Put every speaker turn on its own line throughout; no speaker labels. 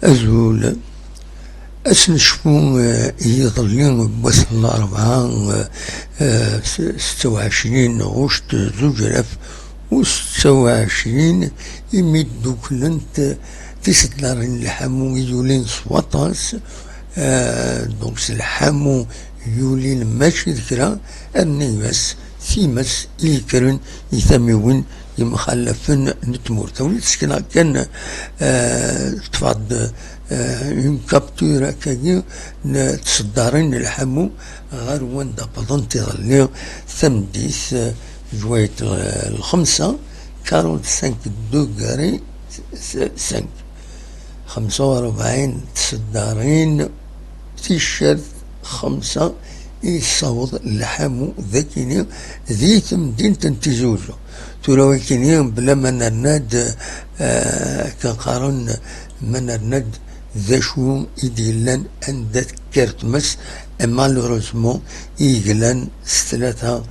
أزول أسنشفو يظلين بوث الأربعة 26 غشت 2026 يمدو كلنت $9 الحامو يولين سواطاس دونك الحامو يولين ماشي ذكرى أني بس ثيمس يكرن يثميون يمخلفن نتمور تولي تسكنا كان تفض اون كابتورا كاين تصدرين الحمو غير وين دابضن تظلي ثمديس جوية الخمسة 45 دوغري 45 تصدرين تيشيرت 5 يصوض اللحم ذاكيني ذي تمدين تنتجوزو تولو كيني بلا ما نرناد كنقارن ما نرناد ذا شو يديلان عند كرتمس مالوروزمون يقلان ستلاتها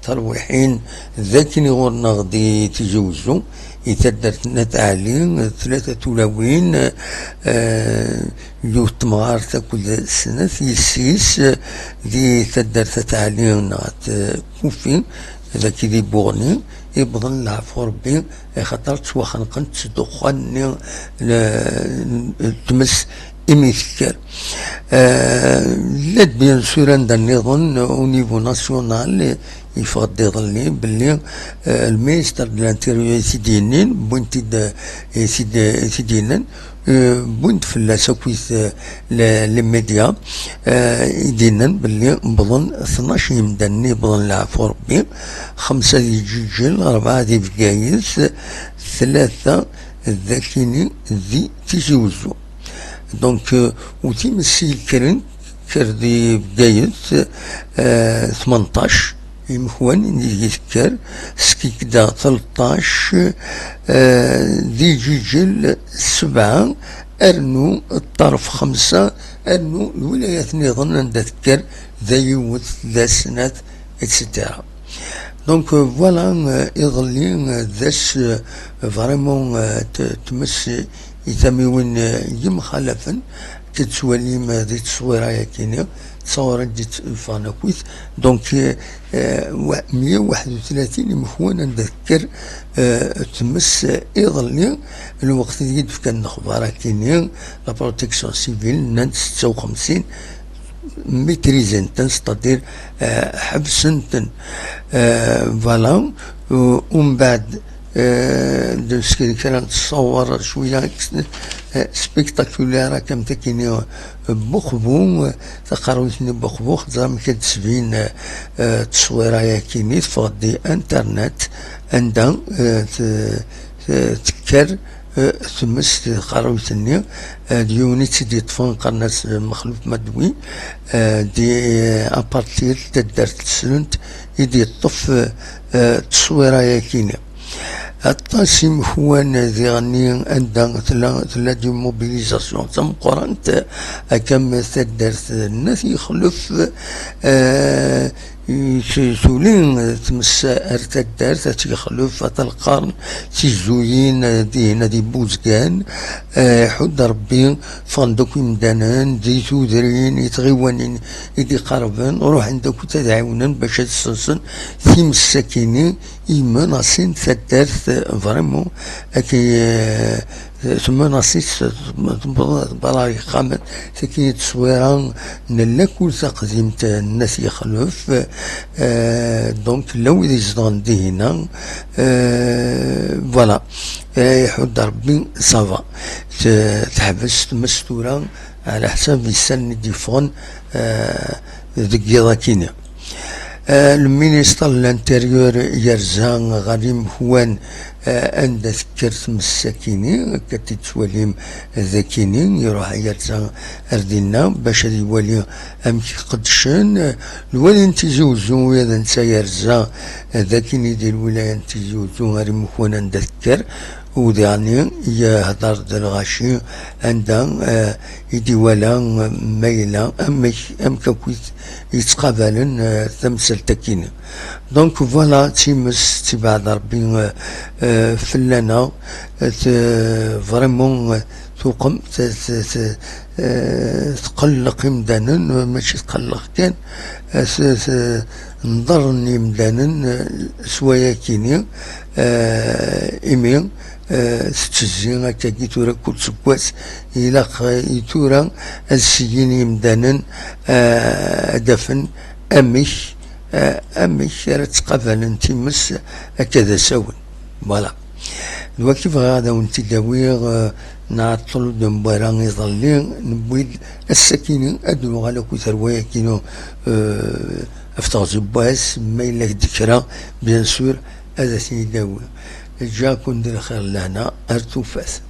ترويحين ذاكيني غور نغدي تجوزو يتدرت نتعلي 3 تولاوين يوت مغارتا كل سنة يسيس دي تدرت تعلي نغات كوفي ذاك دي بورني يبضن العفو ربي خاطر تسوخن قنت دخان تمس إميثكر لاد بيان سور عند النظام او نيفو ناسيونال يفضل يظلني باللي المينستر دو لانتيريور سيدينين بوينت سيدينين بوينت في السكويث للميديا يدينن باللي بظن 12 يمدني بظن العفو ربي 5 دي جيجل 4 دي بقايس 3 ذاكيني ذي تيجوزو دونك وتيمسي كرن كردي بداية 18 يمخوان يذكر سكيك دا 13 دي جيجل 7 أرنو الطرف 5 أرنو الولايات نظن نذكر ذا يوث ذا سنة اتسترا دونك فوالا يظلين ذاس فريمون تمس يثميون يمخالفن تتسوالي ما ذي تصويرها يكيني تصورت دي فاناكويث دونك 131 يمخوانا نذكر تمس يظلني الوقت اللي كان نخبارها كيني لا بروتيكسيون سيفيل نانت 56 ميتريزنتن ستادير حبسنتن فوالا ومن بعد دوسكي كانت تصور شويه سبيكتاكولار كم تكيني بخبو تقرويتني بخبو خاطر كتسبين تصويره ياكيني تفضي انترنت عندها تكر تمس قرويتني اليونيت دي طفن قناة مخلوف مدوي دي ابارتير تدرت سنت يدي الطف تصويره ياكيني التاسم هو ذي غني عندها ثلاث موبيليزاسيون تم قرنت كم تدرت الناس يخلف سولين تمس ارتدار تيخلف القرن تيزوين دي بوزكان حد ربي فندق مدانان دي تودرين يتغيوانين يدي قربان روح عندك تدعونا باش تسلسل ثيم السكيني إما ناسين تدارت فريمون أكي ثم ناسيس براي قامت تكي تصويران نلا كل تقديمت الناس يخلف دونك لو يزدان دي هنا فوالا يحد ربي صافا تحبس مستورة على حساب السن ديفون ذكي كينا المينيستر الانتيريور يرزان غريم هوان عند ذكرت مساكيني كتتواليم ذاكيني يروح يرزان اردينا باش يولي امكي قدشن الوالي نتيزوزو اذا نتا يرزا ذاكيني ديال الولايه نتيزوزو غريم هوان عند ذكر وداني يهدر الغاشي عندها يدي ولا ميلا أم كويت يتقابلن تمثل تكيني. دونك فوالا تيمس تبعد ربي فلانا فريمون توقم تقلق مدانا ماشي تقلق كان نضرني مدانا سوايا كيني إيمي ستجزي هكاكي تورا كل سكواس إلا تورا السيين مدانا دفن أمش راه تقابل تيمس هكذا ساون فوالا. دوا كيف غادا ونتي داويغ نعطل دمبارا يظلي نبويد السكينة أدنو على كثر ويا كينو أفتغ زباس ما إلا ذكرى بيان سور هذا سيداوي جا كون دير خير لهنا أرتوفاس.